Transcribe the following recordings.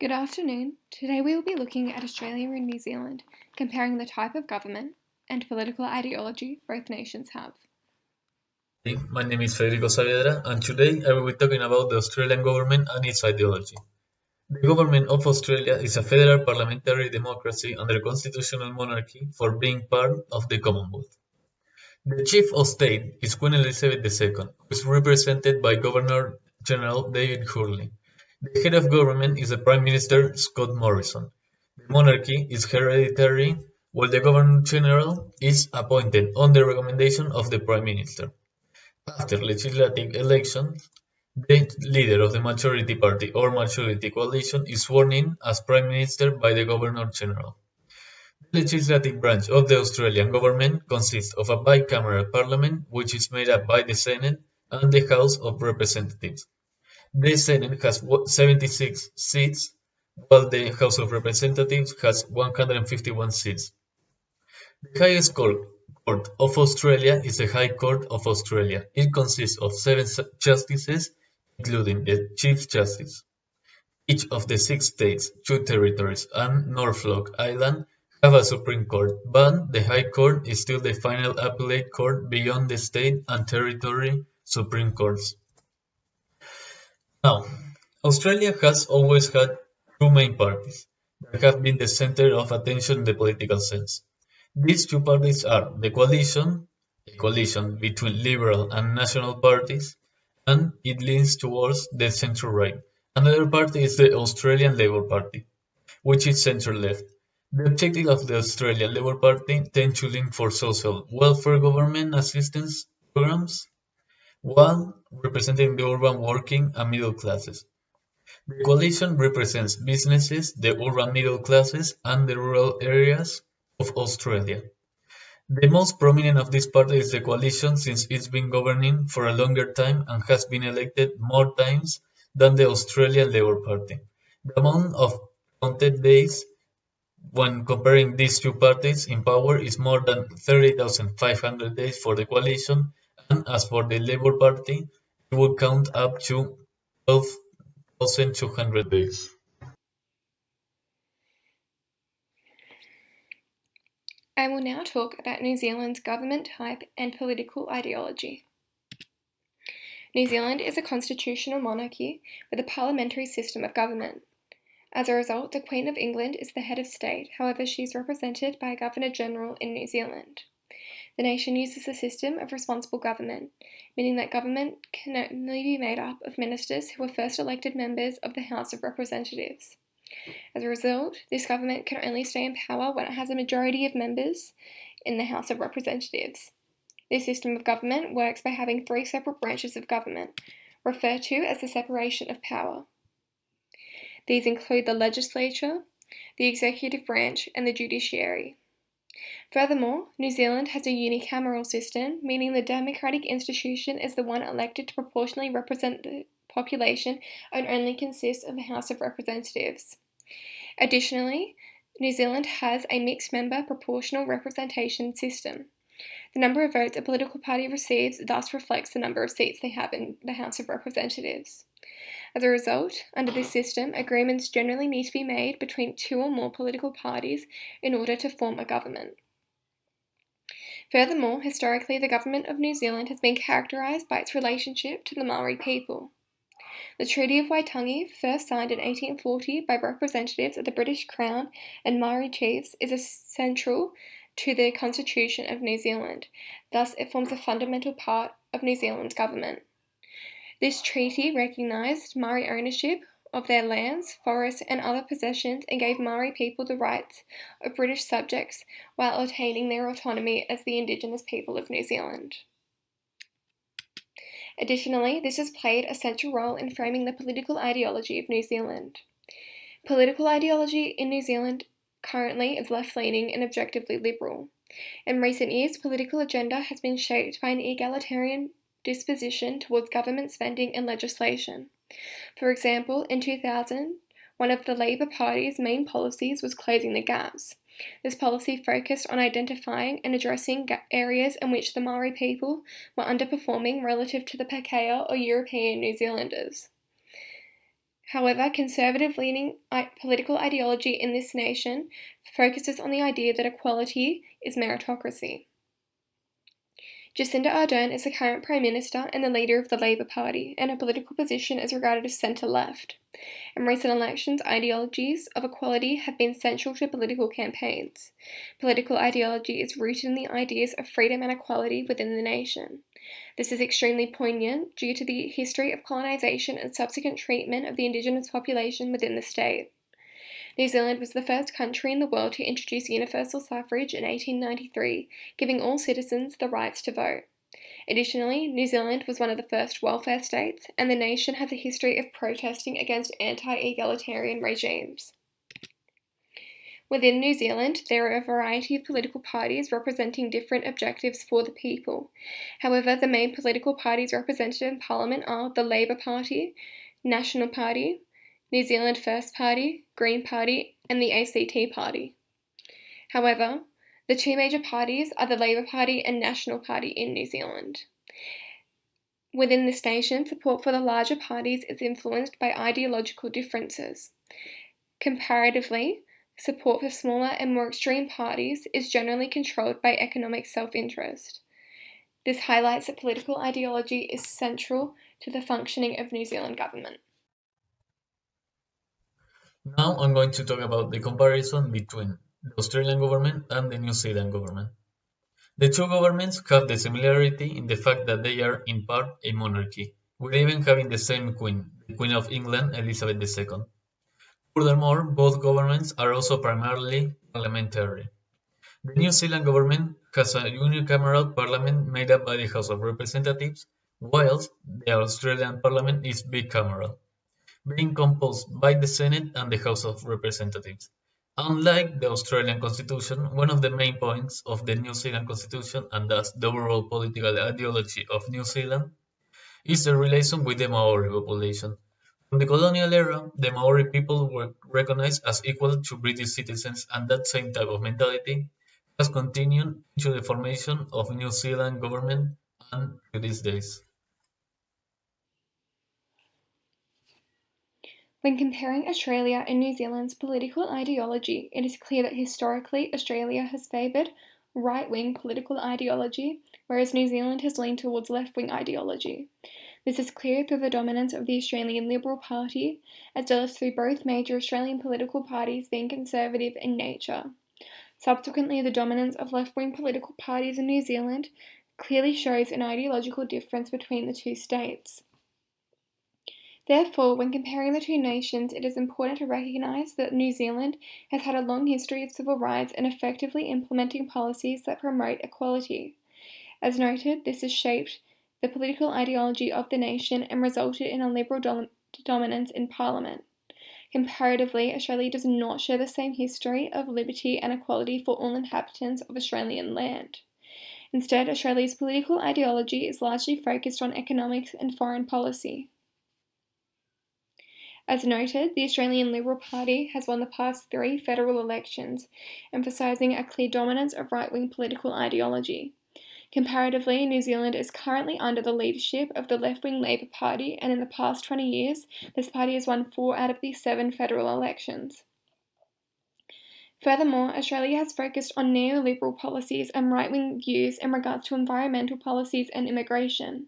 Good afternoon. Today we will be looking at Australia and New Zealand, comparing the type of government and political ideology both nations have. Hey, my name is Federico Saavedra, and today I will be talking about the Australian government and its ideology. The government of Australia is a federal parliamentary democracy under constitutional monarchy for being part of the Commonwealth. The chief of state is Queen Elizabeth II, who is represented by Governor General David Hurley. The head of government is the Prime Minister Scott Morrison. The monarchy is hereditary, while the Governor General is appointed on the recommendation of the Prime Minister. After legislative elections, the leader of the majority party or majority coalition is sworn in as Prime Minister by the Governor-General. The legislative branch of the Australian government consists of a bicameral parliament which is made up by the Senate and the House of Representatives. The Senate has 76 seats, while the House of Representatives has 151 seats. The highest court of Australia is the High Court of Australia. It consists of 7 justices, including the Chief Justice. Each of the 6 states, 2 territories, and Norfolk Island have a Supreme Court, but the High Court is still the final appellate court beyond the state and territory Supreme Courts. Now, Australia has always had two main parties that have been the center of attention in the political sense. These two parties are the Coalition, a coalition between Liberal and National parties, and it leans towards the centre-right. Another party is the Australian Labor Party, which is centre-left. The objective of the Australian Labor Party tends to lean for social welfare government assistance programs, while representing the urban working and middle classes. The coalition represents businesses, the urban middle classes, and the rural areas of Australia. The most prominent of these parties is the coalition since it's been governing for a longer time and has been elected more times than the Australian Labor Party. The amount of counted days when comparing these two parties in power is more than 30,500 days for the coalition, and as for the Labour Party, it would count up to 12,200 days. I will now talk about New Zealand's government type and political ideology. New Zealand is a constitutional monarchy with a parliamentary system of government. As a result, the Queen of England is the head of state, however she is represented by a Governor-General in New Zealand. The nation uses a system of responsible government, meaning that government can only be made up of ministers who were first elected members of the House of Representatives. As a result, this government can only stay in power when it has a majority of members in the House of Representatives. This system of government works by having 3 separate branches of government, referred to as the separation of power. These include the legislature, the executive branch, and the judiciary. Furthermore, New Zealand has a unicameral system, meaning the democratic institution is the one elected to proportionally represent the population and only consists of the House of Representatives. Additionally, New Zealand has a mixed member proportional representation system. The number of votes a political party receives thus reflects the number of seats they have in the House of Representatives. As a result, under this system, agreements generally need to be made between 2 or more political parties in order to form a government. Furthermore, historically, the government of New Zealand has been characterised by its relationship to the Maori people. The Treaty of Waitangi, first signed in 1840 by representatives of the British Crown and Maori chiefs, is central to the Constitution of New Zealand. Thus, it forms a fundamental part of New Zealand's government. This treaty recognised Maori ownership of their lands, forests, and other possessions and gave Maori people the rights of British subjects while attaining their autonomy as the Indigenous people of New Zealand. Additionally, this has played a central role in framing the political ideology of New Zealand. Political ideology in New Zealand currently is left-leaning and objectively liberal. In recent years, political agenda has been shaped by an egalitarian disposition towards government spending and legislation. For example, in 2000, one of the Labour Party's main policies was closing the gaps. This policy focused on identifying and addressing areas in which the Maori people were underperforming relative to the Pākehā or European New Zealanders. However, conservative-leaning political ideology in this nation focuses on the idea that equality is meritocracy. Jacinda Ardern is the current Prime Minister and the leader of the Labour Party, and her political position is regarded as centre-left. In recent elections, ideologies of equality have been central to political campaigns. Political ideology is rooted in the ideas of freedom and equality within the nation. This is extremely poignant due to the history of colonisation and subsequent treatment of the Indigenous population within the state. New Zealand was the first country in the world to introduce universal suffrage in 1893, giving all citizens the rights to vote. Additionally, New Zealand was one of the first welfare states, and the nation has a history of protesting against anti-egalitarian regimes. Within New Zealand, there are a variety of political parties representing different objectives for the people. However, the main political parties represented in Parliament are the Labour Party, National Party, New Zealand First Party, Green Party, and the ACT Party. However, the two major parties are the Labour Party and National Party in New Zealand. Within this nation, support for the larger parties is influenced by ideological differences. Comparatively, support for smaller and more extreme parties is generally controlled by economic self-interest. This highlights that political ideology is central to the functioning of New Zealand government. Now I'm going to talk about the comparison between the Australian government and the New Zealand government. The two governments have the similarity in the fact that they are in part a monarchy, with even having the same queen, the Queen of England, Elizabeth II. Furthermore, both governments are also primarily parliamentary. The New Zealand government has a unicameral parliament made up by the House of Representatives, whilst the Australian parliament is bicameral, being composed by the Senate and the House of Representatives. Unlike the Australian Constitution, one of the main points of the New Zealand Constitution, and thus the overall political ideology of New Zealand, is the relation with the Maori population. From the colonial era, the Maori people were recognized as equal to British citizens, and that same type of mentality has continued into the formation of New Zealand government and to these days. When comparing Australia and New Zealand's political ideology, it is clear that historically Australia has favoured right-wing political ideology, whereas New Zealand has leaned towards left-wing ideology. This is clear through the dominance of the Australian Liberal Party, as well as through both major Australian political parties being conservative in nature. Subsequently, the dominance of left-wing political parties in New Zealand clearly shows an ideological difference between the two states. Therefore, when comparing the two nations, it is important to recognise that New Zealand has had a long history of civil rights and effectively implementing policies that promote equality. As noted, this has shaped the political ideology of the nation and resulted in a Liberal dominance in Parliament. Comparatively, Australia does not share the same history of liberty and equality for all inhabitants of Australian land. Instead, Australia's political ideology is largely focused on economics and foreign policy. As noted, the Australian Liberal Party has won the past 3 federal elections, emphasising a clear dominance of right-wing political ideology. Comparatively, New Zealand is currently under the leadership of the left-wing Labour Party, and in the past 20 years, this party has won 4 out of the 7 federal elections. Furthermore, Australia has focused on neoliberal policies and right-wing views in regards to environmental policies and immigration.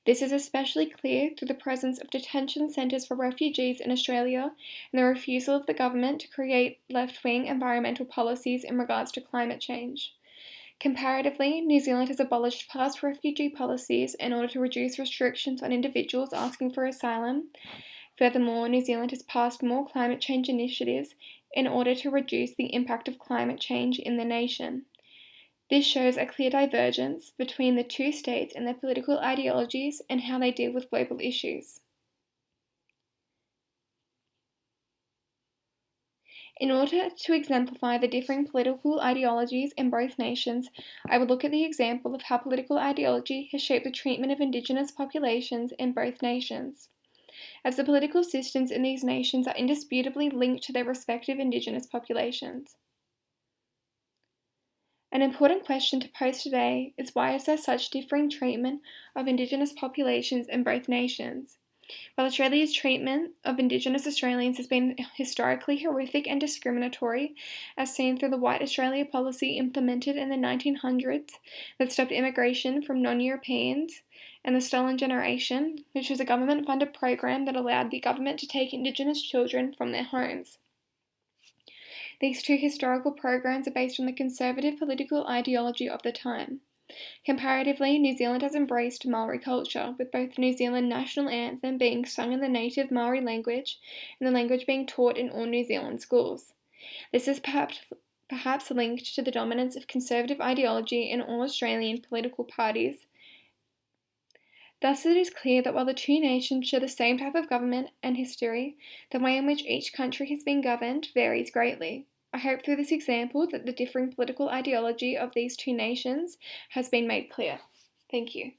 This is especially clear through the presence of detention centres for refugees in Australia and the refusal of the government to create left-wing environmental policies in regards to climate change. Comparatively, New Zealand has abolished past refugee policies in order to reduce restrictions on individuals asking for asylum. Furthermore, New Zealand has passed more climate change initiatives in order to reduce the impact of climate change in the nation. This shows a clear divergence between the two states and their political ideologies and how they deal with global issues. In order to exemplify the differing political ideologies in both nations, I would look at the example of how political ideology has shaped the treatment of Indigenous populations in both nations, as the political systems in these nations are indisputably linked to their respective Indigenous populations. An important question to pose today is why is there such differing treatment of Indigenous populations in both nations? While Australia's treatment of Indigenous Australians has been historically horrific and discriminatory, as seen through the White Australia policy implemented in the 1900s that stopped immigration from non-Europeans, and the Stolen Generation, which was a government-funded program that allowed the government to take Indigenous children from their homes. These two historical programs are based on the conservative political ideology of the time. Comparatively, New Zealand has embraced Maori culture, with both the New Zealand national anthem being sung in the native Maori language and the language being taught in all New Zealand schools. This is perhaps linked to the dominance of conservative ideology in all Australian political parties. Thus, it is clear that while the two nations share the same type of government and history, the way in which each country has been governed varies greatly. I hope through this example that the differing political ideology of these two nations has been made clear. Thank you.